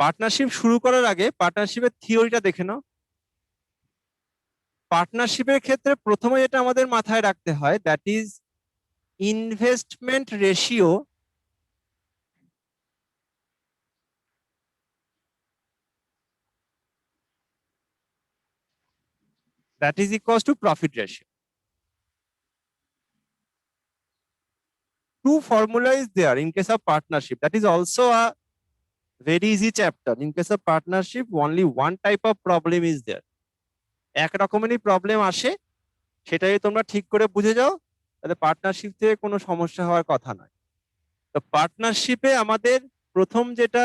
Partnership শুরু করার আগে পার্টনারশিপের থিওরিটা দেখে নাও। পার্টনারশিপের ক্ষেত্রে প্রথমে যেটা আমাদের মাথায় রাখতে হয়, that is investment ratio that is equals to profit ratio. Two formula is there in case of partnership. That is also a very easy chapter. In case of partnership, only one type of problem is there. এক রকমেরই problem আসে, সেটাই তোমরা ঠিক করে বুঝে যাও, তাহলে পার্টনারশিপ থেকে কোনো সমস্যা হওয়ার কথা নয়। তো পার্টনারশিপে আমাদের প্রথম যেটা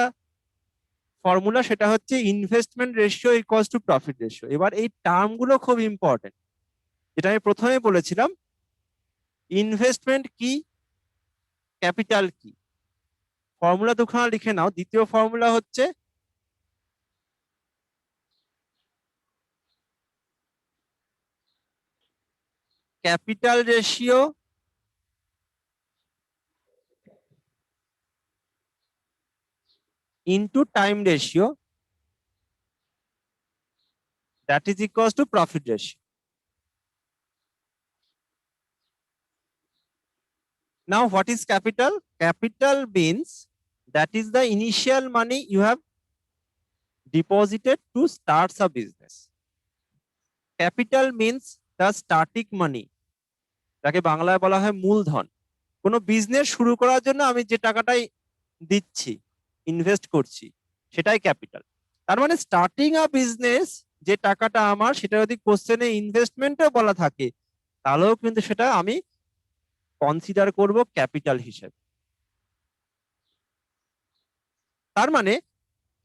ফর্মুলা সেটা হচ্ছে investment ratio equals to profit ratio. এবার এই টার্মগুলো খুব ইম্পর্টেন্ট, যেটা আমি প্রথমে বলেছিলাম। ইনভেস্টমেন্ট কি, ক্যাপিটাল কি, ফর্মুলা দুখানা লিখে নাও। দ্বিতীয় ফর্মুলা হচ্ছে capital ratio into time ratio, that is equals two profit ratio. Now what is capital? Capital means that is the initial money you have deposited to start a business. Capital means the starting money, যাকে বাংলায় বলা হয় মূলধন। কোনো business শুরু করার জন্য আমি যে টাকাটাই দিচ্ছি, ইনভেস্ট করছি, সেটাই ক্যাপিটাল। তার মানে স্টার্টিং আ বিজনেস যে টাকাটা আমার, সেটা যদি কোশ্চেনে ইনভেস্টমেন্টও বলা থাকে, তাহলেও কিন্তু সেটা আমি কনসিডার করব ক্যাপিটাল হিসেবে। তার মানে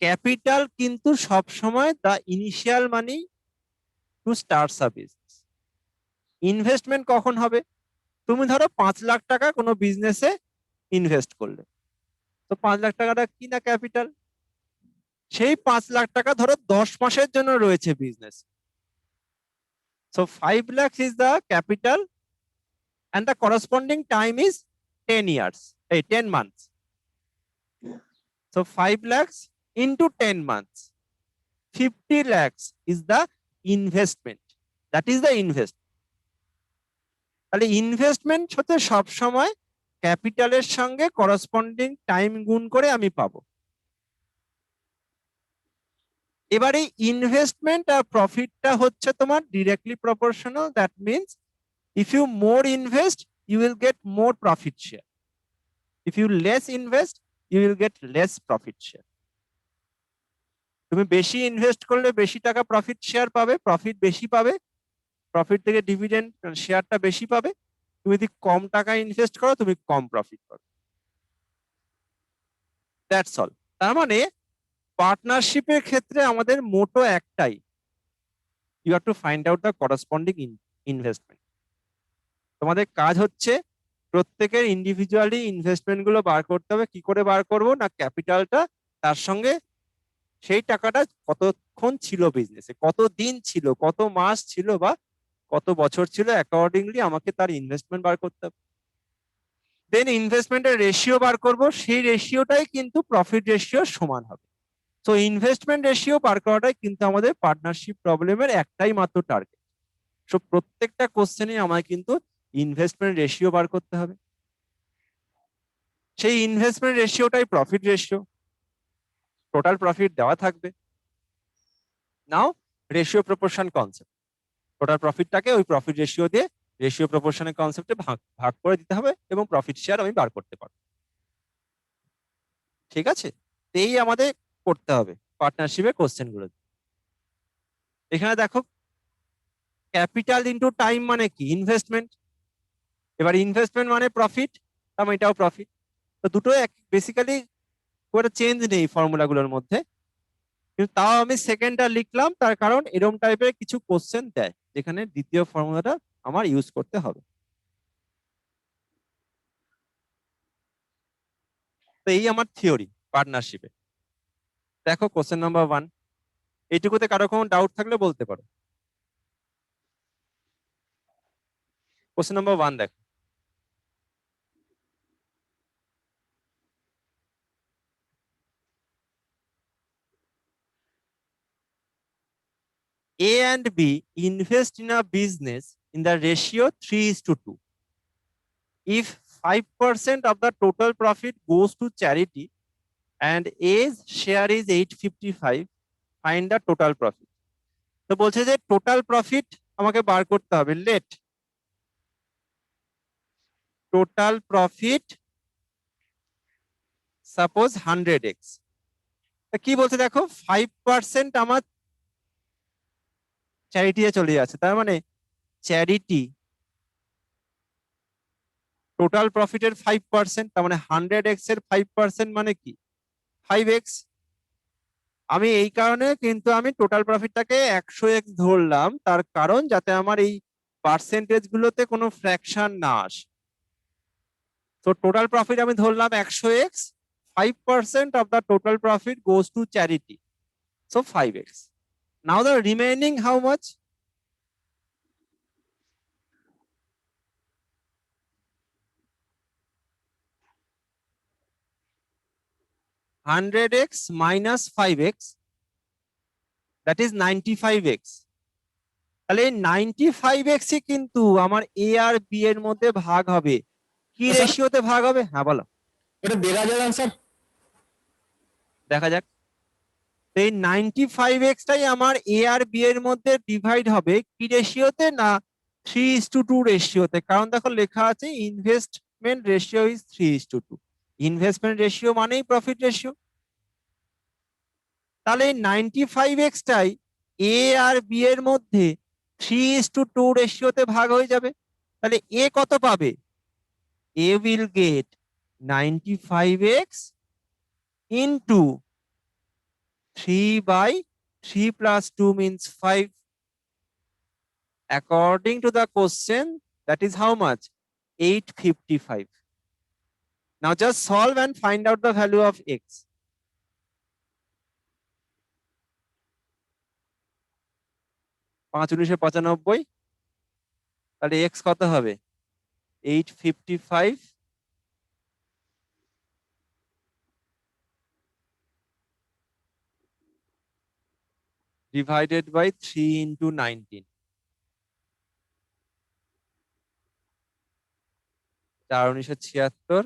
ক্যাপিটাল কিন্তু সব সময় the initial money to start a business. Investment কখন হবে? তুমি ধরো 5 লাখ টাকা কোনো বিজনেসে ইনভেস্ট করলে, তো 5 লাখ টাকাটা কি না ক্যাপিটাল? সেই 5 লাখ টাকা ধরো 10 মাসের জন্য রয়েছে business, so 5 lakhs is the capital and the corresponding time is 10 years, 10 months. So 5 lakhs into 10 months, 50 lakhs is the investment. That is the investment. তাহলে ইনভেস্টমেন্ট হচ্ছে সব সময় ক্যাপিটালের সঙ্গে করসপন্ডিং টাইম গুণ করে আমি পাবো। এবার এই ইনভেস্টমেন্ট আর প্রফিটটা হচ্ছে তোমার directly proportional. That means if you more invest, you will get more profit share. If you less invest, you will get less profit share. তুমি বেশি ইনভেস্ট করলে বেশি টাকা প্রফিট শেয়ার পাবে, প্রফিট বেশি পাবে, প্রফিট থেকে ডিভিডেন্ড শেয়ারটা বেশি পাবে। তুমি যদি কম টাকা ইনভেস্ট করো, তুমি কম প্রফিট পাবে। That's all. তার মানে পার্টনারশিপের ক্ষেত্রে আমাদের মোটো একটাই, you have to find out the corresponding investment. তোমাদের কাজ হচ্ছে প্রত্যেকের ইন্ডিভিজুয়ালি ইনভেস্টমেন্ট গুলো বার করতে হবে। কি করে বার করবো না, ক্যাপিটালটা তার সঙ্গে সেই টাকাটা কতক্ষণ ছিল বিজনেসে, কত দিন ছিল, কত মাস ছিল বা কত বছর ছিল, অ্যাকর্ডিংলি আমাকে তার ইনভেস্টমেন্ট বার করতে হবে। দেন ইনভেস্টমেন্টের রেশিও বার করব, সেই রেশিওটাই কিন্তু প্রফিট রেশিও সমান হবে। সো ইনভেস্টমেন্ট রেশিও বার করাটাই কিন্তু আমাদের পার্টনারশিপ প্রবলেমের একটাই মাত্র টার্গেট। সো প্রত্যেকটা কোশ্চেনে আমায় কিন্তু ইনভেস্টমেন্ট রেশিও বার করতে হবে। সেই ইনভেস্টমেন্ট রেশিওটাই প্রফিট রেশিও, টোটাল প্রফিট দেওয়া থাকবে। Now ratio proportion concept, total প্রফিটটাকে ওই প্রফিট রেশিও দিয়ে রেশিও প্রপোর্শনের কনসেপ্টে ভাগ ভাগ করে দিতে হবে এবং প্রফিট শেয়ার আমি বার করতে পারবো। ঠিক আছে, এই আমাদের করতে হবে পার্টনারশিপের কোশ্চেন গুলো। এখানে দেখো ক্যাপিটাল ইনটু টাইম মানে কি, ইনভেস্টমেন্ট। এবার ইনভেস্টমেন্ট মানে প্রফিট, তার মানে এটাও প্রফিট। তো দুটো বেসিক্যালি কোনো চেঞ্জ নেই ফর্মুলাগুলোর মধ্যে, কিন্তু তাও আমি সেকেন্ডটা লিখলাম তার কারণ এরকম টাইপের কিছু কোশ্চেন দেয় যেখানে দ্বিতীয় ফর্মুলাটা আমার ইউজ করতে হবে। তো এই আমার থিওরি পার্টনারশিপে। দেখো কোশ্চেন নাম্বার 1, এইটুকুতে কারো কোনো ডাউট থাকলে বলতে পারো। কোশ্চেন নাম্বার 1 দেখো, A and B invest in a business in the ratio 3:2. If 5% of the total profit goes to charity and A's share is 855, find the total profit. তো বলছে যে total profit আমাকে বার করতে হবে। Let total profit suppose 100x। কি বলছে দেখো, 5% আমার চ্যারিটি চলে যাচ্ছে, তার মানে চ্যারিটি টোটাল প্রফিটের 5%, তার মানে 100x এর 5% মানে কি 5x। আমি এই কারণে কিন্তু আমি টোটাল প্রফিটটাকে 100x ধরলাম, তার কারণ যাতে আমার এই পার্সেন্টেজ গুলোতে কোনো ফ্র্যাকশন না আসে। তো টোটাল প্রফিট আমি ধরলাম 100x, 5% of the total profit goes to charity, so 5x. Now the remaining how much? $100x minus 5x, that is 95x. তাহলে 95x কিন্তু আমার এ আর বি এর মধ্যে ভাগ হবে। কি রেশিওতে ভাগ হবে? হ্যাঁ বলো। এটা দেখা যাবে আনসার, দেখা যাক। এই 95x টাই আমার এ আর বি এর মধ্যে ডিভাইড হবে কি রেশিওতে? না 3:2 রেশিওতে। কারণ দেখো লেখা আছে investment ratio is 3:2। Investment ratio মানেই প্রফিট রেশিও। তাহলে 95x টাই এ আর বি এর মধ্যে 3:2 রেশিওতে ভাগ হয়ে যাবে। তাহলে এ কত পাবে? এ will get 95x into 3/3 plus 2 means 5. According to the question, that is how much? 855. Now just solve and find out the value of x. 5×9=95, তাহলে x কত হবে? 855 divided by 3 into 19. 4×9=76,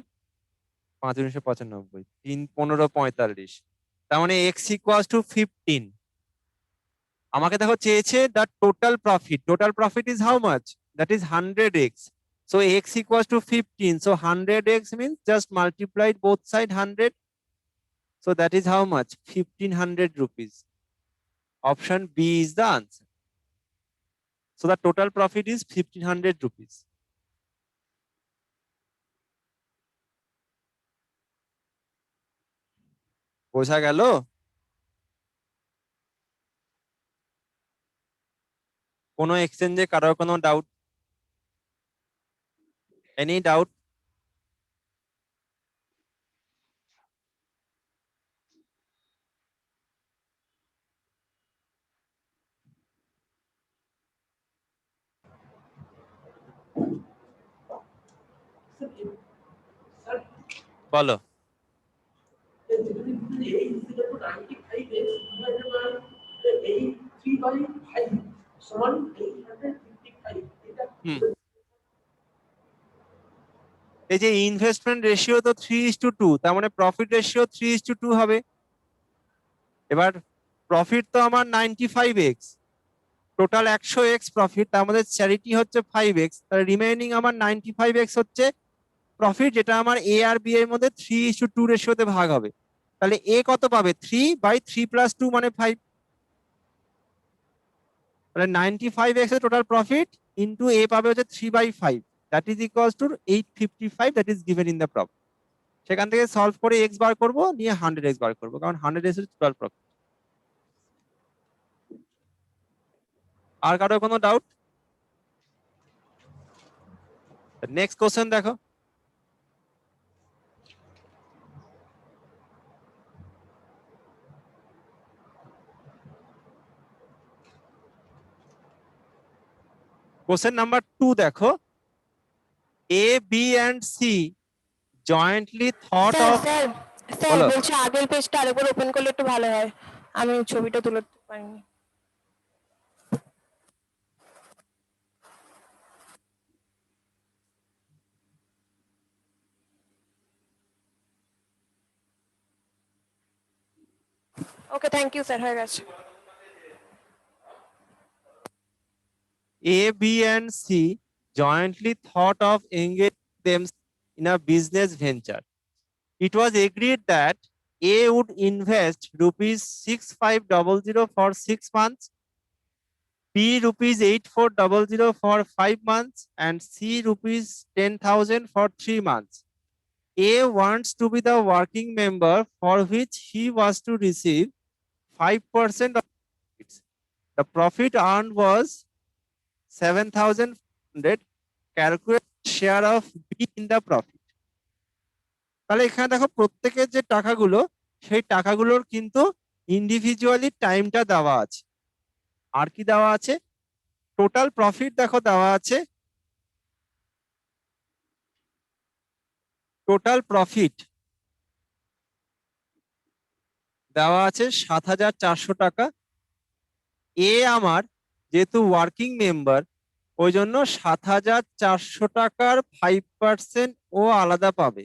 5×9=95, 3×15=45। তার মানে x equals to 15। আমাকে দেখো চেয়েছে the total profit. Total profit is how much? That is 100x. So x equals to 15. So 100x means just multiplied both side 100. So that is how much? 1500 rupees. Option B is the answer. So the total profit is 1500 rupees. বোঝা গেল? কোনো এক্সচেঞ্জে কারোর কোনো doubt? Any doubt? বলো। এই যে investment ratio তো 3:2, তার মানে প্রফিট রেশিও 3:2 হবে। এবার প্রফিট তো আমার 95x, টোটাল 100x প্রফিট, তার মধ্যে চ্যারিটি হচ্ছে 5x, তাহলে রিমেইনিং আমার 95x হচ্ছে প্রফিট, যেটা আমার এ আর বি এর মধ্যে 3:2 রেশিওতে ভাগ হবে। তাহলে এ কত পাবে? 3/3 plus 2 মানে 5। তাহলে 95x এর টোটাল প্রফিট ইনটু এ পাবে হচ্ছে 3/5, that is equals two 855, that is given in the problem. সেখান থেকে সলভ করে এক্স বার করব, নিয়ে 100x বার করব, কারণ 100x এর টোটাল প্রফিট। আর কারো কোনো ডাউট? নেক্সট কোশ্চেন দেখো। কোশ্চেন নাম্বার 2 দেখো। A B and C jointly thought of. Sir sir বলছি আগের পেজটা আরেকবার ওপেন করলে একটু ভালো হয়, আমি ছবিটা তুলতে পারিনি। ওকে, থ্যাংক ইউ স্যার, হয়ে গেছে। A, B, and C jointly thought of engaging them in a business venture. It was agreed that A would invest rupees 6500 for 6 months, B rupees 8400 for 5 months, and C rupees 10,000 for 3 months. A wants to be the working member for which he was to receive 5% of it. The profit earned was 7,400. Calculate share of B in the profit. তাহলে এখানে দেখো প্রত্যেকের যে টাকাগুলো সেই টাকাগুলোর কিন্তু individually টাইমটা দেওয়া আছে। আর কি দেওয়া আছে? টোটাল প্রফিট দেখো দেওয়া আছে, টোটাল প্রফিট দেওয়া আছে 7,400 টাকা। এ আমার যেহেতু ওয়ার্কিং মেম্বার, ওই জন্য 7,400 টাকার 5% ও আলাদা পাবে।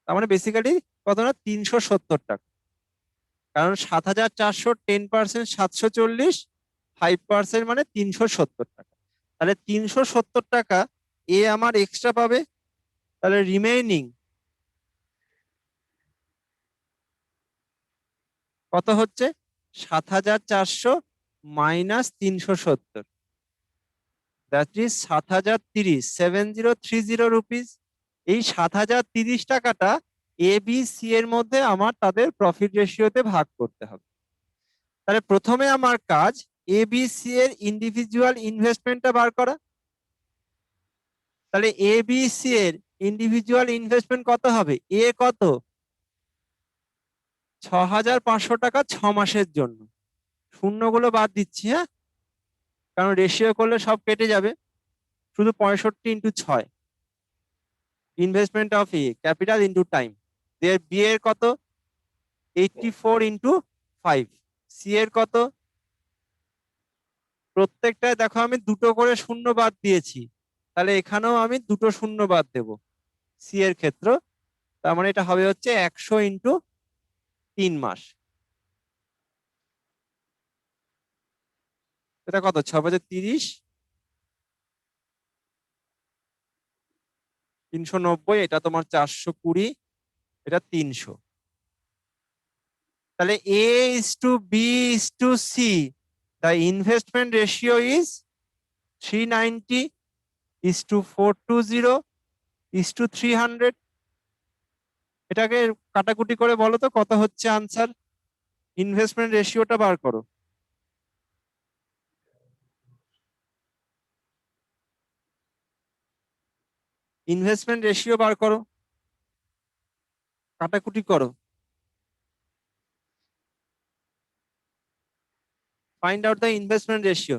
তার মানে বেসিক্যালি কত না 370 টাকা, কারণ 7,400 10% 740, 5% মানে 370 টাকা। তাহলে 370 টাকা এ আমার এক্সট্রা পাবে। তাহলে রিমেইনিং কত হচ্ছে? 7,400 মাইনাস 370, দ্যাট ইজ 7,030, 7,030 রুপিস। এই 7,030 টাকাটা এ বি সি এর মধ্যে আমার তাদের প্রফিট রেশিওতে ভাগ করতে হবে। তাহলে প্রথমে আমার কাজ এ বি সি এর ইন্ডিভিজুয়াল ইনভেস্টমেন্টটা বার করা। তাহলে এ বি সি এর ইন্ডিভিজুয়াল ইনভেস্টমেন্ট কত হবে? এ কত? 6,500 টাকা 6 মাসের জন্য। শূন্যগুলো বাদ দিচ্ছি, হ্যাঁ, কারণ রেশিও করলে সব কেটে যাবে। শুধু 65 into 6, investment of A capital into time. B এর কত? 84 ইন্টু 5। সি এর কত? প্রত্যেকটায় দেখো আমি দুটো করে শূন্য বাদ দিয়েছি, তাহলে এখানেও আমি দুটো শূন্য বাদ দেব সি এর ক্ষেত্র। তার মানে এটা হবে হচ্ছে 100 ইন্টু 3 মাস। এটা কত? 6,530, 390, এটা তোমার 420, এটা 300। তাহলে A is to B is to C, the investment ratio is 390 is to 420 is to 300। এটাকে কাটাকুটি করে বলো তো কত হচ্ছে আনসার। ইনভেস্টমেন্ট রেশিওটা বার করো। ইনভেস্টমেন্ট রেশিও বার করো, কাটাকুটি করো। Find out the investment ratio.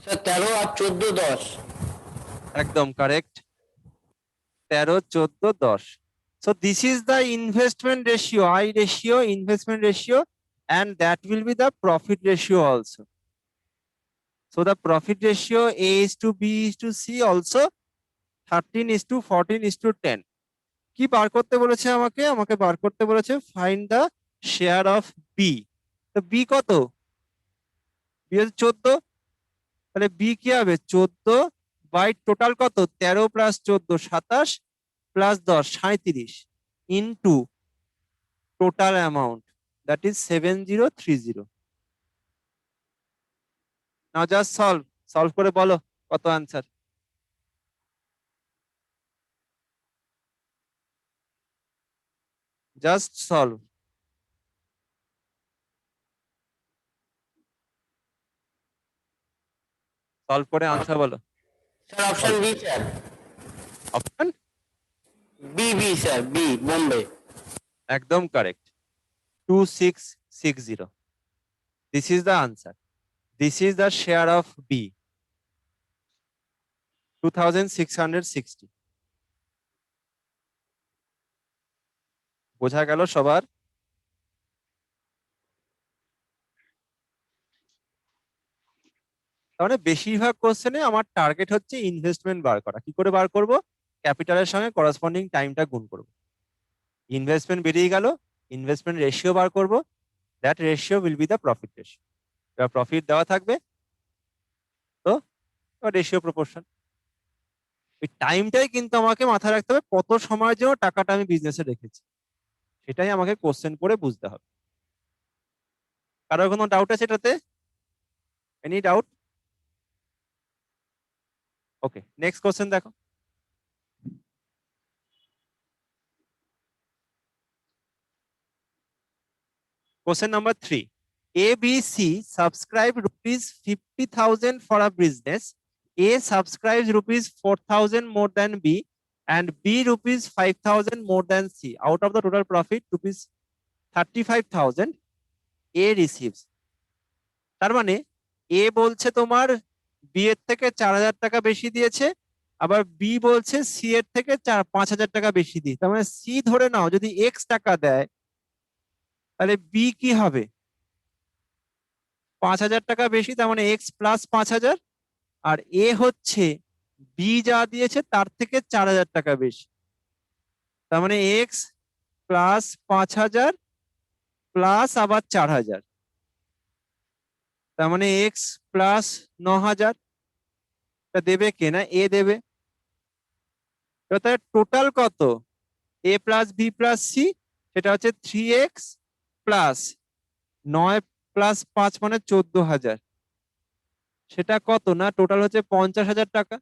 Sir 13 আর 14 10। একদম correct, 13, 14, 10। So this is the investment ratio, I ratio, investment ratio, and that will be the profit ratio also. So the profit ratio A is to B is to C also 13 is to 14 is to 10. কি বার করতে বলেছে আমাকে? আমাকে বার করতে বলেছে find the share of B. তো B কত? বি হচ্ছে 14। তাহলে বি কি হবে? 14 বাই টোটাল কত? 13 plus 14 27 plus 10 37 into total amount, that is 7030। Now just solve করে বলো কত আনসার। জাস্ট সলভ করে আনসার বলো। Sir option B sir. Option B sir, B Bombay. একদম correct, 2660। This is the answer. This is the share of B, 2660। বোঝা গেল সবার? তাহলে বেশিরভাগ কোশ্চেনে আমার টার্গেট হচ্ছে ইনভেস্টমেন্ট বার করা। কি করে বার করব? ক্যাপিটালের সঙ্গে করেসপন্ডিং টাইমটা গুণ করব। ইনভেস্টমেন্ট বেরিয়ে গেল, ইনভেস্টমেন্ট রেশিও বার করব, that ratio will be the profit ratio. এবার প্রফিট দেওয়া থাকবে, তো রেশিও প্রপোর্শন। ওই টাইমটাই কিন্তু আমাকে মাথায় রাখতে হবে, কত সময়ের জন্য টাকাটা আমি বিজনেসে রেখেছি, সেটাই আমাকে কোশ্চেন করে বুঝতে হবে। কারোর কোনো ডাউট আছে এটাতে? Any doubt? Okay, next question দেখো। Question number 3. ABC subscribe rupees 50,000 for a business. A subscribes rupees 4,000 more than B and B rupees 5,000 more than C. Out of the total profit rupees 35,000 A receives. তার মানে A বলছে তোমার B এর থেকে 4,000 টাকা বেশি দিয়েছে, আবার B বলছে C এর থেকে 5,000 টাকা বেশি দিয়ে। তার মানে C ধরে নাও যদি X টাকা দেয়, তাহলে B কি হবে? 5,000 টাকা বেশি, তার মানে এক্স প্লাস 5,000। আর এ হচ্ছে বি যা দিয়েছে তার থেকে 4,000 টাকা বেশি, তার মানে এক্স প্লাস 5,000 প্লাস আবার 4,000, তার মানে এক্স প্লাস 9,000। দেবে কে? না এ দেবে। টোটাল কত? এ প্লাস বি প্লাস সি, সেটা হচ্ছে 3x প্লাস 9 প্লাস 5 মানে 14,000। সেটা কত? না টোটাল হচ্ছে 50,000 টাকা।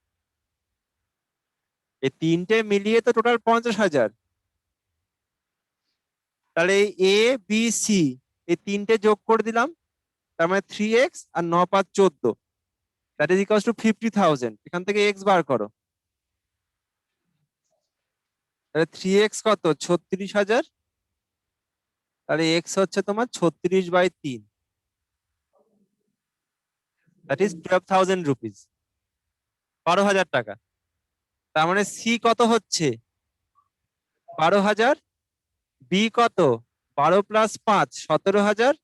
এই তিনটে মিলিয়ে তো টোটাল 50,000। তাহলে এ বি সি এই তিনটে যোগ করে দিলাম, তার মানে 3x আর 9 5 14, দ্যাট ইজ ইকুয়ালস টু 50,000। এখান থেকে এক্স বার করো, তাহলে 3x কত? 36,000। তাহলে এক্স হচ্ছে তোমার 36/3, দ্যাট ইজ 12,000 রুপিস, 12,000 টাকা। তার মানে সি কত হচ্ছে? 12,000। বি কত? 12 প্লাস 5 17,000।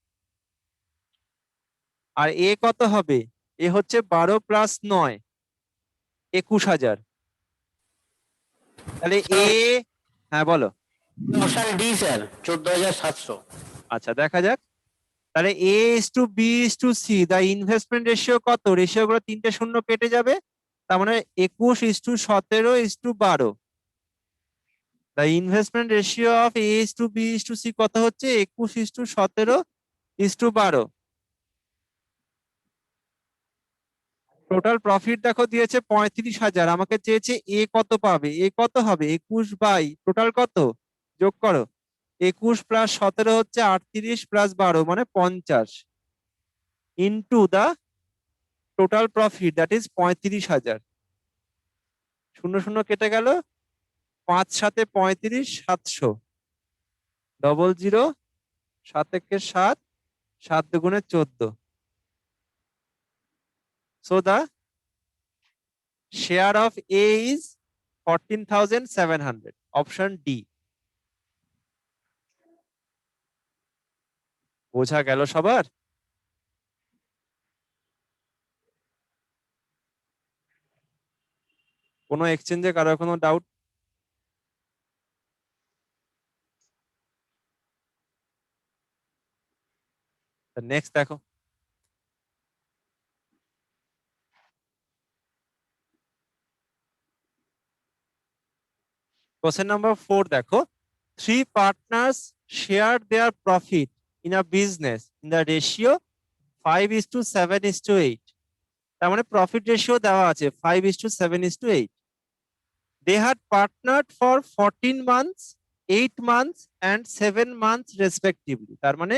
আর এ কত হবে? এ হচ্ছে 12 প্লাস 9 21,000। তাহলে এ, হ্যাঁ বলো। Option D sir, 14,700। আচ্ছা দেখা যাক। তাহলে A is to B is to C, the investment ratio কত? রেশিও গুলো তিনটে শূন্য কেটে যাবে, তার মানে 21 is to 17 is to 12। The investment ratio of A is to B is to C কত হচ্ছে? 21 is to 17 is to 12। Total profit দেখো দিয়েছে 35,000, আমাকে চেয়েছে এ কত পাবে। এ কত হবে? 21 বাই টোটাল কত যোগ করো, 21 প্লাস 17 হচ্ছে 38 প্লাস 12 মানে 50 into the total profit, that is 35,000। শূন্য শূন্য কেটে গেল, 5 7 35 700, 00 7 একে 7, 7 দুগুণে 14। So the share of A is 14,700, option D. বোঝা গেল সবার? কোনো এক্সচেঞ্জে কারো কোনো ডাউট? নেক্সট দেখো। কোশ্চেন নাম্বার 4 দেখো। 3 partners share their profit in a business in the ratio 5:7:8। তার মানে প্রফিট রেশিও দেওয়া আছে 5:7:8। They had partnered for 14 months, 8 months and 7 months respectively. তার মানে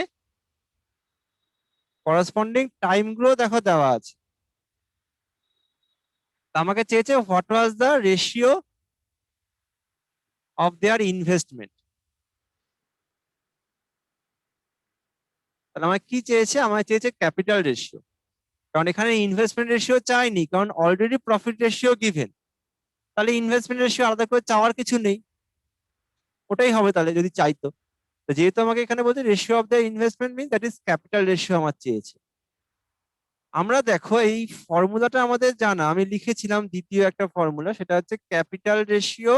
করসপন্ডিং টাইম গুলো দেখো দেওয়া আছে। আমাকে চেয়েছে what was the ratio of their investment. তাহলে আমাকে কি চেয়েছে? আমাকে চেয়েছে ক্যাপিটাল রেশিও, কারণ এখানে ইনভেস্টমেন্ট রেশিও চাইনি, কারণ অলরেডি প্রফিট রেশিও গিভেন। তাহলে ইনভেস্টমেন্ট রেশিও আলাদা করে চাওয়ার কিছু নেই, ওটাই হবে তাহলে যদি চাইতো। তো যেহেতু আমাকে এখানে বলছে ratio of the investment mean that is capital ratio আমার চেয়েছে। আমরা দেখো এই ফর্মুলাটা আমাদের জানা, আমি লিখেছিলাম দ্বিতীয় একটা ফর্মুলা, সেটা হচ্ছে capital ratio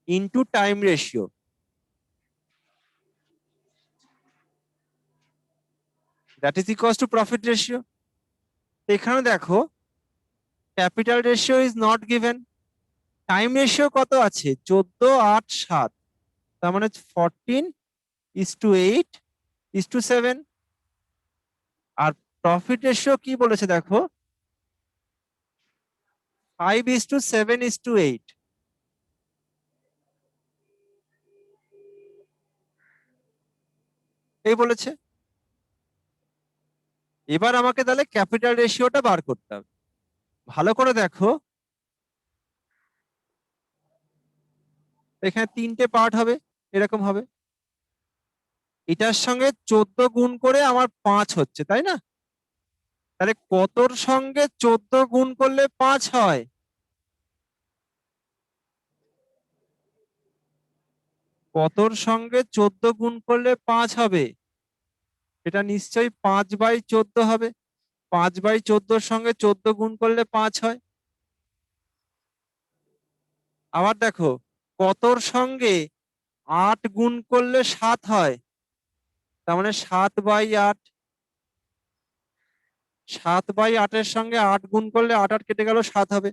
into time ratio, that is equals two profit ratio. এখানে দেখো capital ratio is not given, time ratio কত আছে 14, 8, 7, তার মানে 14:8:7। আর প্রফিট রেশিও কি বলেছে দেখো 5:7:8। এই বলেছে। এবার আমাকে তাহলে ক্যাপিটাল রেশিওটা বার করতে হবে। ভালো করে দেখো এখানে 3টে পার্ট হবে, এরকম হবে। এটার সঙ্গে 14 গুণ করে আমার 5 হচ্ছে, তাই না? তাহলে কতর সঙ্গে 14 গুণ করলে 5 হয়? কতর সঙ্গে 14 গুণ করলে 5 হবে? এটা নিশ্চয়ই 5/14 হবে। 5/14 সঙ্গে 14 গুণ করলে 5 হয়। আবার দেখো কতর সঙ্গে 8 গুণ করলে 7 হয়, তার মানে 7/8। 7/8-এর সঙ্গে 8 গুণ করলে 8 8 কেটে গেল, 7 হবে।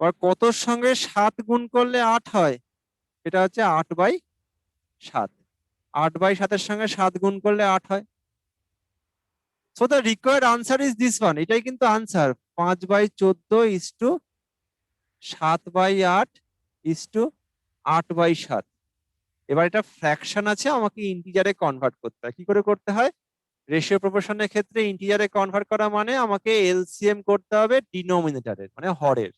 আর কতর সঙ্গে 7 গুণ করলে 8 হয়? এটা হচ্ছে 8/7। 8/7-এর সঙ্গে 7 গুণ করলে 8 হয়। So the required answer is this one. এটাই কিন্তু আনসার, 5/14:7/8:8/7। এবার এটা ফ্র্যাকশন আছে, আমাকে ইন্টিজারে কনভার্ট করতে হয়। কি করে করতে হয়? রেশিও প্রপোর্শনের ক্ষেত্রে ইন্টিজারে কনভার্ট করা মানে আমাকে এলসিএম করতে হবে ডিনোমিনেটরের, মানে হরের।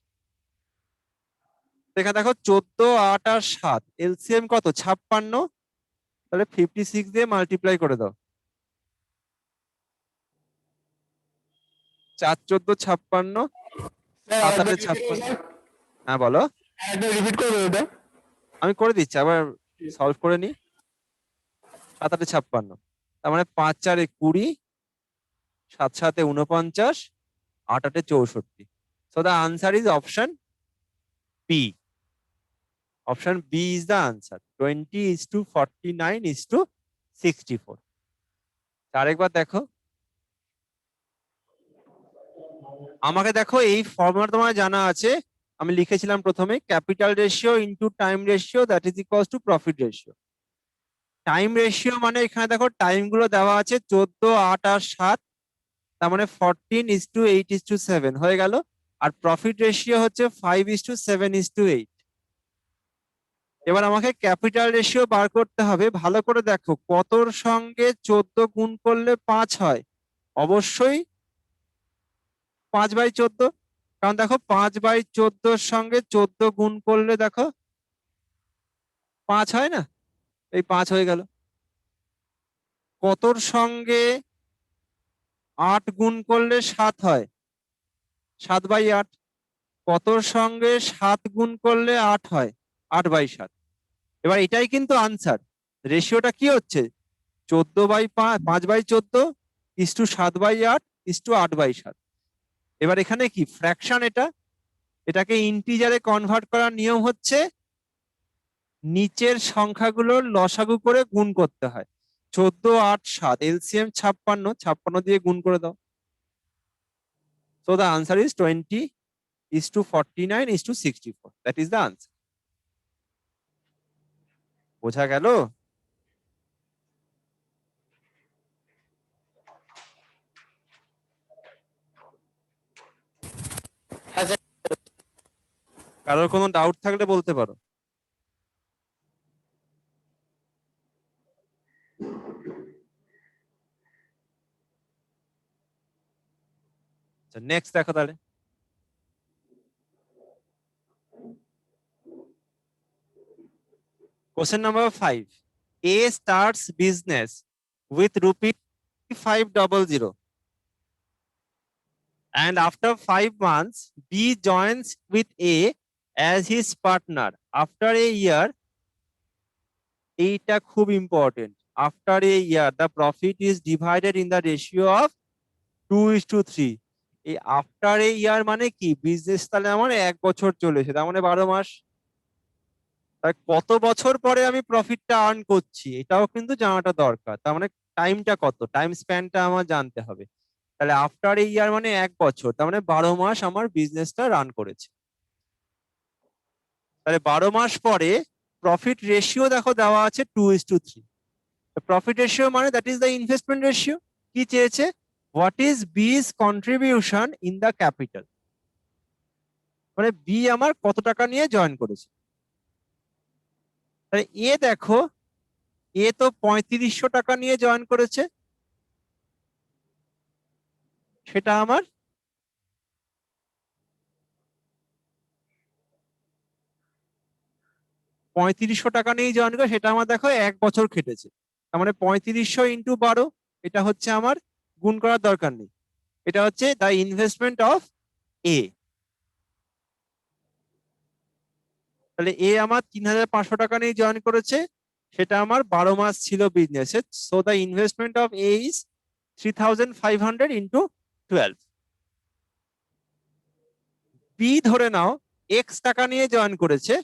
এখানে দেখো 14, 8 আর 7, এলসিএম কত 56। তাহলে 56 দিয়ে মাল্টিপ্লাই করে দাও। 4 14 56, 7 8 56। হ্যাঁ বলো। রিপিট করবে ওটা? আমি করে দিচ্ছি, আবার সলভ করে নি। 7 8 56, তার মানে 5 4 20, 7 7 49, 8 8 64। So the answer is option B. Option B is the answer, 20:49:64। আরেকবার দেখো, আমাকে দেখো এই ফর্মুলা তোমার জানা আছে। আমি লিখেছিলাম প্রথমে capital ratio into time ratio, that is equals two profit ratio. Time ratio মানে এখানে দেখো টাইম গুলো দেওয়া আছে 14, 8 আর 7, তার মানে 14:8:7 হয়ে গেল। আর প্রফিট রেশিও হচ্ছে 5:7:8। এবার আমাকে ক্যাপিটাল রেশিও বার করতে হবে। ভালো করে দেখো কতর সঙ্গে 14 গুণ করলে 5 হয়? অবশ্যই 5/14। কারণ দেখো 5/14-র সঙ্গে 14 গুণ করলে দেখো 5 হয় না? এই 5 হয়ে গেল। কতর সঙ্গে 8 গুণ করলে 7 হয়? 7/8। কতর সঙ্গে 7 গুণ করলে 8 হয়? 8/7। এবার এটাই কিন্তু আনসার। রেশিওটা কি হচ্ছে 5/5/14:7/8:8/7। এবার এখানে কি ফ্র্যাকশন, এটাকে ইন্টিজারে কনভার্ট করার নিয়ম হচ্ছে নিচের সংখ্যাগুলোর লসাগু করে গুণ করতে হয়। 14, 8, 7, এলসিএম 56, 56 দিয়ে গুণ করে দাও। So the answer is 20:49:64। That is the answer. বোঝা গেল? হ্যাঁ স্যার। কারোর কোনো ডাউট থাকলে বলতে পারো। নেক্সট দেখো তাহলে। Question number 5. A starts business with ₹500, and after 5 months, B joins with A as his partner. After a year, এইটা খুব important. After a year, the profit is divided in the ratio of 2:3। এই after a ইয়ার মানে কি, business তাহলে আমার 1 বছর চলেছে, তার মানে 12 মাস। তাই কত বছর পরে আমি প্রফিটটা আর্ন করছি এটাও কিন্তু জানাটা দরকার। তার মানে টাইমটা কত, টাইম স্প্যানটা আমার জানতে হবে। তাহলে আফটার এই ইয়ার মানে 1 বছর, তার মানে 12 মাস আমার বিজনেসটা রান করেছে। তাহলে 12 মাস পরে প্রফিট রেশিও দেখো দেওয়া আছে 2:3। প্রফিট রেশিও মানে that is the investment ratio. কি চেয়েছে, what is B's contribution in the capital, মানে বি আমার কত টাকা নিয়ে জয়েন করেছে। তাহলে এ দেখো, এ তো 3500 টাকা নিয়ে জয়েন করেছে, সেটা আমার 3500 টাকা নিয়ে জয়েন করে, সেটা আমার দেখো 1 বছর খেটেছে। তার মানে 3500 ইন্টু 12, এটা হচ্ছে আমার গুণ করার দরকার নেই, এটা হচ্ছে দ্য ইনভেস্টমেন্ট অফ এ। তাহলে এ আমার 3500 টাকা নিয়ে জয়েন করেছে, সেটা আমার 12 মাস ছিল বিজনেসে। So the investment of A is 3500 into 12। B ধরে নাও এক্স টাকা নিয়ে জয়েন করেছে,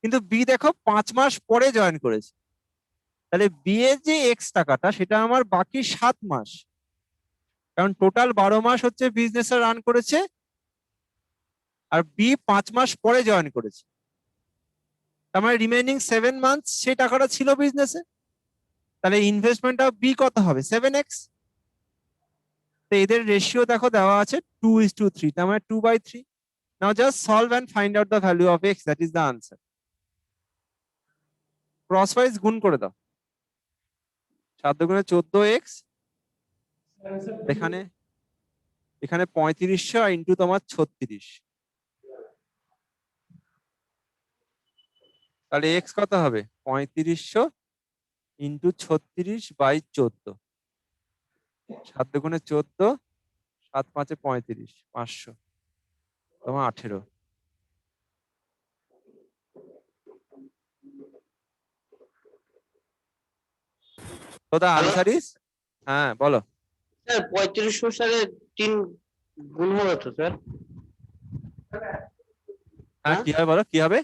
কিন্তু বি দেখো 5 মাস পরে জয়েন করেছে। তাহলে বি এর যে এক্স টাকাটা সেটা আমার বাকি 7 মাস, কারণ টোটাল 12 মাস হচ্ছে বিজনেস রান করেছে, আর বি 5 মাস পরে জয়েন করেছে। তার মানে রিমেইনিং 7 মান্থ সেই টাকাটা ছিল বিজনেসে। তাহলে ইনভেস্টমেন্ট অফ বি কত হবে, 7x। তো এদের রেশিও দেখো দেওয়া আছে 2:3, তার মানে 2/3। Now just solve and find out the value of x, that is the answer. Crosswise গুণ করে দাও, 7 দুগুণে 14x, এখানে এখানে 3500 ইন্টু তোমার 36, তাহলে এক্স কত হবে 3500 ইন্টু 36/14, 7 দুগুণে 14, 7 5 35, 500, তোমার 18। তো দা আনসার ইজ, হ্যাঁ বলো। স্যার 3500 সালে 3 গুণ হবে তো স্যার? হ্যাঁ কি হবে বলো, কি হবে?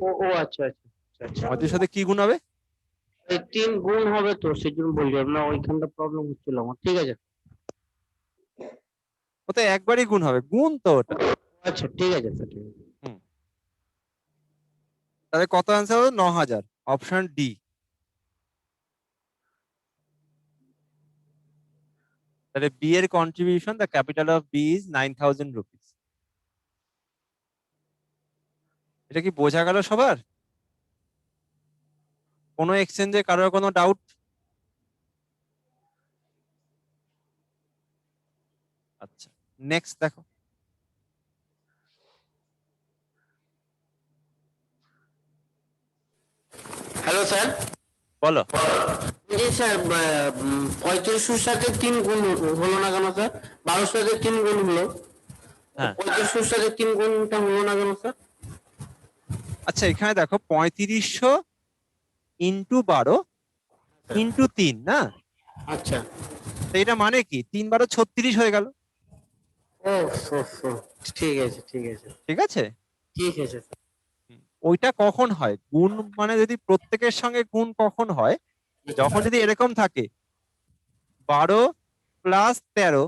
ও ও আচ্ছা আচ্ছা আচ্ছা। 35 সাথে কি গুণ হবে? 3 গুণ হবে তো, সেই জন্য বললাম না, ওইখানটা প্রবলেম হচ্ছিল আমার। ঠিক আছে ও তো একবারই গুণ হবে, গুণ তো ওটা। আচ্ছা, ঠিক আছে স্যার, ঠিক আছে। হুম, তাহলে কত আনসার হবে, 9000, অপশন ডি। তাহলে বি এর contribution, the capital of B is 9000 rupees. এটা কি বোঝা গেল সবার? কোনো এক্সচেঞ্জে কারোর কোনো ডাউট? আচ্ছা, নেক্সট দেখো। Hello sir. বলো। জি স্যার, 3500 সাথে 3 গুণ হলো না কেন স্যার? 1200 সাথে 3 গুণ হলো, হ্যাঁ 3500 সাথে 3 গুণটা হলো না কেন স্যার? আচ্ছা, এখানে দেখো 3500 ইন্টু 12 ইন্টু 3 না, আচ্ছা। তো এটা মানে কি 3 12 36 হয়ে গেল। ও ও, ও, ঠিক আছে ঠিক আছে ঠিক আছে, ঠিক আছে স্যার। ওইটা কখন হয় গুণ, মানে যদি প্রত্যেকের সঙ্গে গুণ কখন হয়, যখন যদি এরকম থাকে 12 প্লাস 13,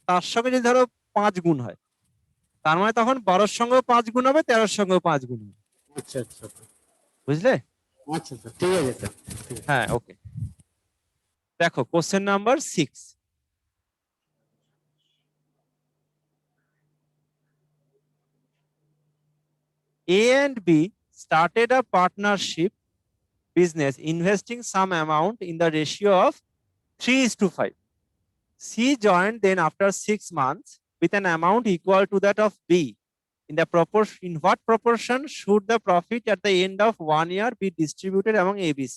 তার সঙ্গে যদি ধরো 5 গুণ হয়, তার মানে তখন 12-র সঙ্গেও 5 গুণ হবে, 13-র সঙ্গেও 5 গুণ হবে। আচ্ছা আচ্ছা বুঝলে? আচ্ছা স্যার, ঠিক আছে স্যার। হ্যাঁ ওকে। দেখো question number 6। A and B started a partnership business investing some amount in the ratio of 3:5. C joined then after 6 months with an amount equal to that of B. In the proportion, in what proportion should the profit at the end of 1 year be distributed among ABC?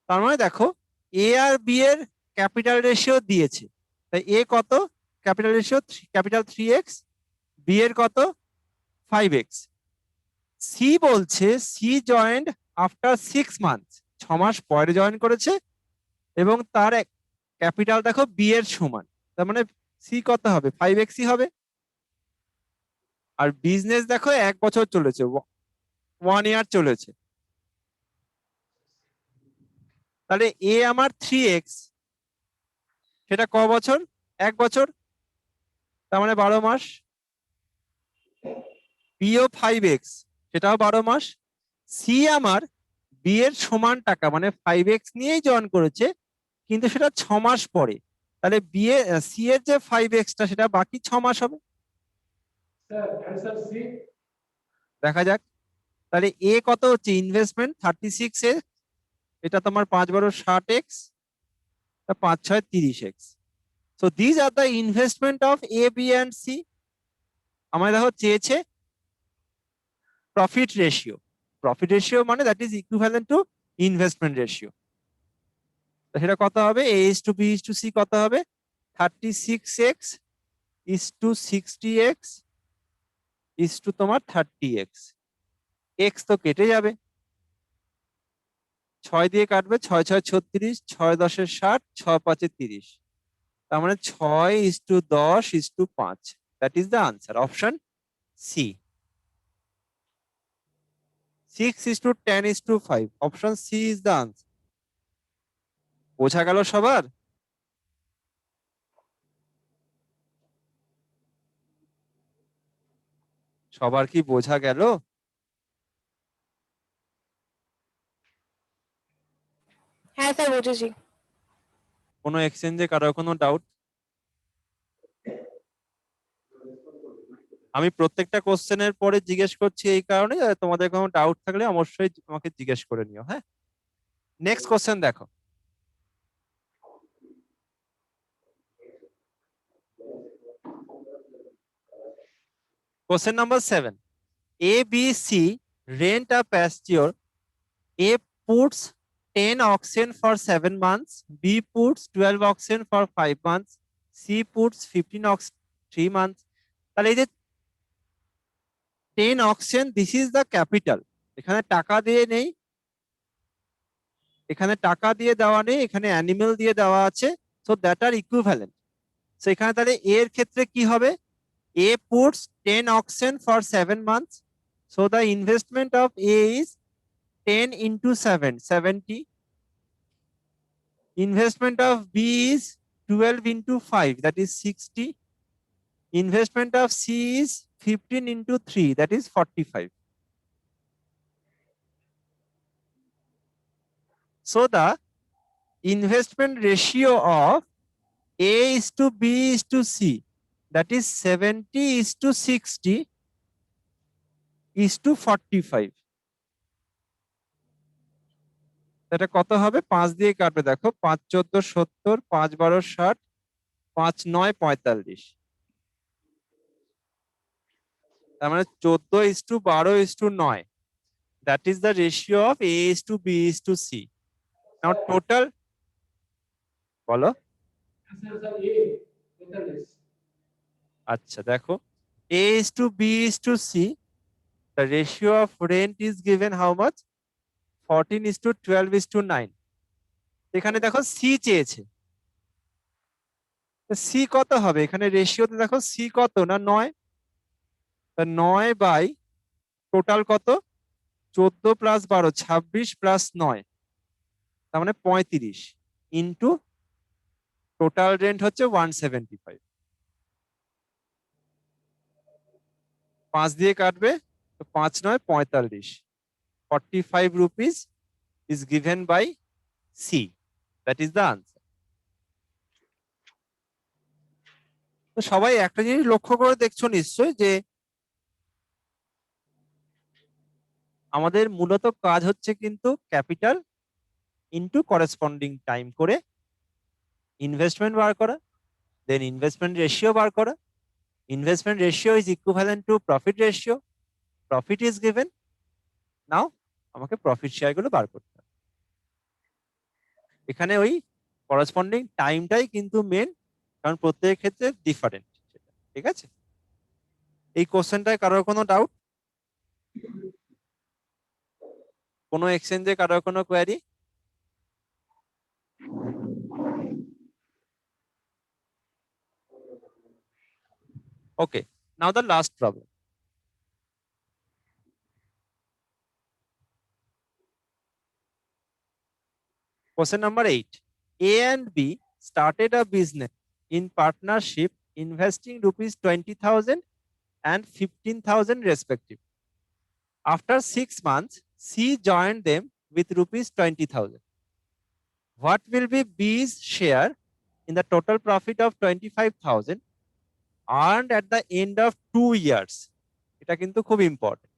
তার মানে দেখো A R B এর capital ratio দিয়েছে, তাই A কত, capital ratio capital 3x, B এর কত 5x। C বলছে সি জয়েন্ট আফটার 6 মান্থস, 6 মাস পরে জয়েন করেছে, এবং তার ক্যাপিটাল দেখো বি এর সমান, তার মানে সি কত হবে 5x হবে। আর বিজনেস দেখো 1 বছর চলেছে, 1 ইয়ার চলেছে। তাহলে এ আমার 3x, সেটা ক বছর? 1 বছর, তার মানে 12 মাস। বিও 5x, সেটাও 12 মাস। সি আমার বি এর সমান টাকা মানে 5x নিয়েই জয়েন করেছে, কিন্তু সেটা 6 মাস পরে। তাহলে বি এ সি এর যে 5xটা সেটা বাকি 6 মাস হবে। দেখা যাক। তাহলে এ কত হচ্ছে? ইনভেস্টমেন্ট 36x, এটা তোমার 5 × 12 = 60x, 5 × 6 = 30x। So these are the investment of A, B and C. আমায় দেখো চেয়েছে প্রফিট রেশিও। প্রফিট রেশিও মানে that is equivalent to investment ratio. সেটা কত হবে? A is to B is to C কত হবে? 36x is to 60x is to তোমার 30x। এক্স তো কেটে যাবে, 6 দিয়ে কাটবে, 6 × 6 = 36, 6 × 10 = 60, 6 × 5 = 30। তার মানে 6:10:5। That is the answer, option C. 6:10:5, option C is the answer. বোঝা গেল সবার? সবার কি বোঝা গেল? হ্যাঁ স্যার বুঝেছি। কোনো এক্সচেঞ্জে কারোর কোনো ডাউট? আমি প্রত্যেকটা কোশ্চেনের পরে জিজ্ঞেস করছি এই কারণে, তোমাদের কোনো ডাউট থাকলে অবশ্যই আমাকে জিজ্ঞেস করে নিও। হ্যাঁ, নেক্সট কোশ্চেন দেখো। Question number 7. A, B, C rent a pasture. A puts 10 oxen for 7 months. B puts 12 oxen for 5 months. C puts 15 oxen 3 months. তাহলে এই যে 10 oxen, this is the capital. এখানে টাকা দিয়ে নেই, এখানে টাকা দিয়ে দেওয়া নেই, এখানে অ্যানিমেল দিয়ে দেওয়া আছে। So that are equivalent. So এখানে তাহলে এর ক্ষেত্রে কি হবে? A puts 10 oxen for 7 months. So the investment of A is 10 into 7, 70. Investment of B is 12 into 5, that is 60. Investment of C is 15 into 3, that is 45. So the investment ratio of A is to B is to C, that is 70 is to 60 is to 45. এটা কত হবে? 5 দিয়ে কাটবে, দেখো 5 × 14 = 70, 5 × 12 = 60, 5 × 9 = 45। তার মানে 14:12:9, that is the ratio of A is to B is to C. Now total, বলো। আচ্ছা দেখো, A is to B is to C, the ratio of rent is given how much? 14:12:9. এখানে দেখো C চেয়েছে, C কত হবে? এখানে রেশিওতে দেখো C কত না 9, 9 টোটাল কত? 14 + 12, 26 + 9, তার মানে 35 ইন্টু টোটাল রেন্ট হচ্ছে 175। 5 দিয়ে কাটবে, তো 5 × 9 = 45। 45 rupees is given by C. That is the answer. তো সবাই একটা জিনিস লক্ষ্য করে দেখছো নিশ্চয়ই যে আমাদের মূলত কাজ হচ্ছে কিন্তু ক্যাপিটাল ইনটু করেসপন্ডিং টাইম করে ইনভেস্টমেন্ট বার করা, দেন ইনভেস্টমেন্ট রেশিও বার করা। Investment ratio is equivalent to profit ratio. Profit is given, now আমাকে প্রফিট শেয়ার গুলো বার করতে হবে। এখানে ওই করেসপন্ডিং টাইমটাই কিন্তু মেন, কারণ প্রত্যেকের ক্ষেত্রে ডিফারেন্ট। ঠিক আছে, এই কোশ্চেনটায় কারোর কোনো ডাউট? কোনো এক্সচেঞ্জে কারোর কোনো query? Okay, now the last problem. Question number 8. A and B started a business in partnership investing rupees 20,000 and 15,000 respectively. After 6 months, C joined them with rupees 20,000. What will be B's share in the total profit of 25,000 earned at the end of 2 years? এটা কিন্তু খুব important.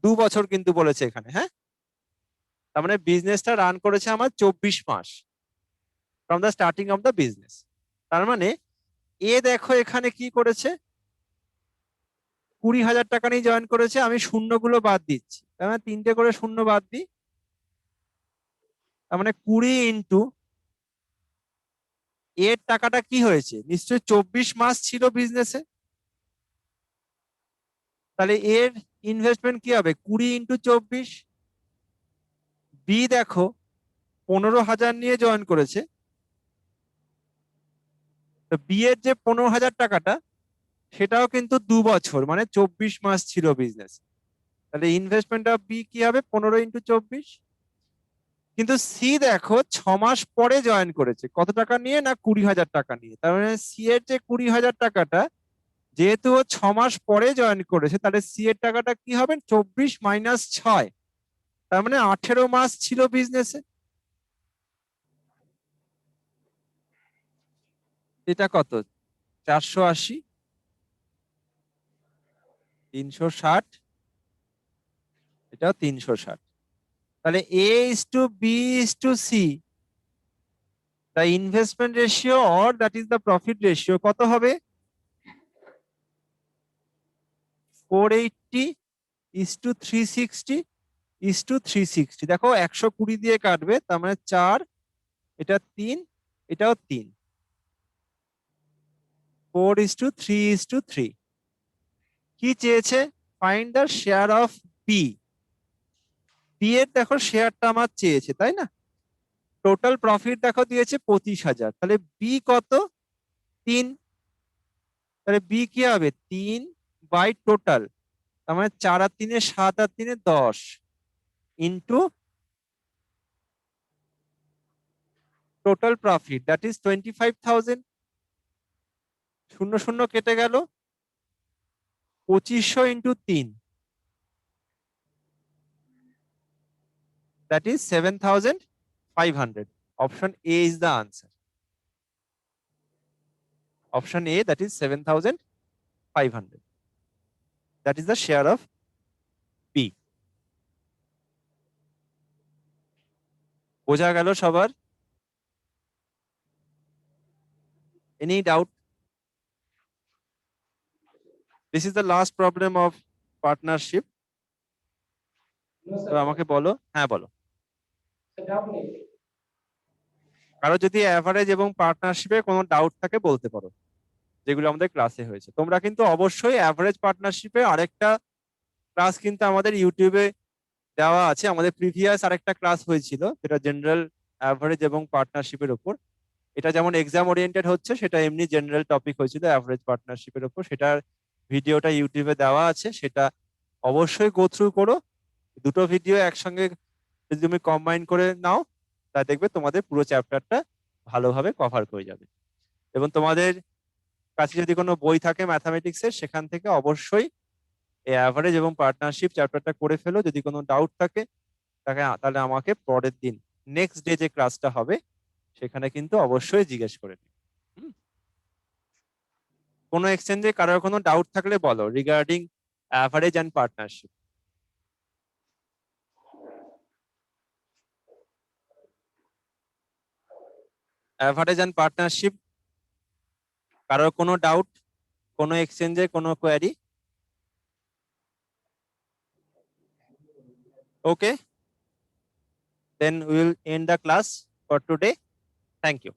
2 বছর কিন্তু বলেছে এখানে, হ্যাঁ? তার মানে বিজনেসটা রান করেছে আমার 24 মাস from the starting of the business. তার মানে এ দেখো এখানে কি করেছে, 20,000 টাকা নিয়ে জয়েন করেছে। আমি শূন্যগুলো বাদ দিচ্ছি, তার মানে 3টে করে শূন্য বাদ দিই। তার মানে 20 ইন্টু এর টাকাটা কি হয়েছে, নিশ্চয়ই 24 মাস ছিল বিজনেসে, তাহলে এর ইনভেস্টমেন্ট কি হবে 20 ইন্টু 24। বি দেখো 15,000 নিয়ে জয়েন করেছে, তো বি এর যে 15,000 টাকাটা সেটাও কিন্তু 2 বছর মানে 24 মাস ছিল বিজনেস, তাহলে ইনভেস্টমেন্ট অফ বি কি হবে 15 ইন্টু 24। কিন্তু সি দেখো 6 মাস পরে জয়েন করেছে, কত টাকা নিয়ে না 20,000 টাকা নিয়ে। তার মানে সি এর যে 20,000 টাকাটা, যেহেতু ও 6 মাস পরে জয়েন করেছে, তাহলে সি এর টাকাটা কি হবে 24 মাইনাস 6, তার মানে 18 মাস ছিল বিজনেসে। এটা কত 480, 360, এটাও 360। তাহলে A is to B is to C, the investment ratio or that is the profit ratio কত হবে 480 ইস টু 360 ইস টু 360। দেখো 120 দিয়ে কাটবে, তার মানে 4, এটা 3, এটাও 3, 4 ইস টু 3 ইস টু 3। কি চেয়েছে, find the share of B. B এর দেখো শেয়ারটা আমার চেয়েছে, তাই না? টোটাল প্রফিট দেখো দিয়েছে 25,000, তাহলে বি কত 3, তাহলে বি কি হবে 3 বাই টোটাল, তার মানে 4 আর 3 7 আর 3 10 into total profit that is 25,000। শূন্য শূন্য কেটে গেল, 2500 into 3 that is 7,500. Option A is the answer. Option A, that is 7,500. That is the share of B. বোঝা গেল সবার? Any doubt? This is the last problem of partnership. তো আমাকে বলো, হ্যাঁ বলো। কারো যদি অ্যাভারেজ এবং পার্টনারশিপে কোনো ডাউট থাকে বলতে পারো, যেগুলো আমাদের ক্লাসে হয়েছে। তোমরা কিন্তু অবশ্যই অ্যাভারেজ পার্টনারশিপে আরেকটা ক্লাস কিন্তু আমাদের ইউটিউবে দেওয়া আছে। আমাদের প্রিভিয়াস আরেকটা ক্লাস হয়েছিল যেটা জেনারেল অ্যাভারেজ এবং পার্টনারশিপের উপর। এটা যেমন এক্সাম ওরিয়েন্টেড হচ্ছে, সেটা এমনি জেনারেল টপিক হয়েছিল অ্যাভারেজ পার্টনারশিপের উপর। সেটার ভিডিওটা ইউটিউবে দেওয়া আছে, সেটা অবশ্যই গো থ্রু করো। দুটো ভিডিও একসঙ্গে যদি তুমি কম্বাইন করে নাও, তা দেখবে তোমাদের পুরো চ্যাপ্টারটা ভালোভাবে কভার করে যাবে। এবং তোমাদের কাছে যদি কোনো বই থাকে ম্যাথামেটিক্সের, সেখান থেকে অবশ্যই এই অ্যাভারেজ এবং পার্টনারশিপ চ্যাপ্টারটা করে ফেলো। যদি কোনো ডাউট থাকে তাহলে আমাকে পরের দিন নেক্সট ডে যে ক্লাসটা হবে সেখানে কিন্তু অবশ্যই জিজ্ঞেস করে নিও। কোনো এক্সচেঞ্জে কারোর কোনো ডাউট থাকলে বলো regarding average and partnership. Average and partnership কারোর কোনো ডাউট, কোনো এক্সচেঞ্জে কোনো query? Okay, then we will end the class for today. Thank you.